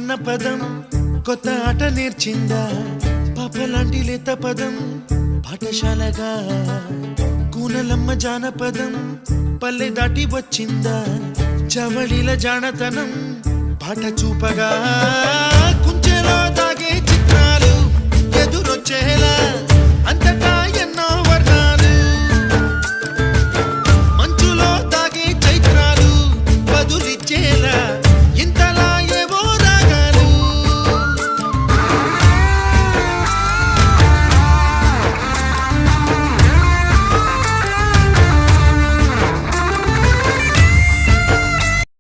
అన్న పదం కొత్త ఆట నేర్చిందా పాపలాంటి లేత పదం పాఠశాలగా కూనలమ్మ జానపదం పల్లె దాటి వచ్చిందా చవళిల జానతనం పాట చూపగా కుంచెలో దాగే చిత్రాలు ఎదురొచ్చేలా అంతటా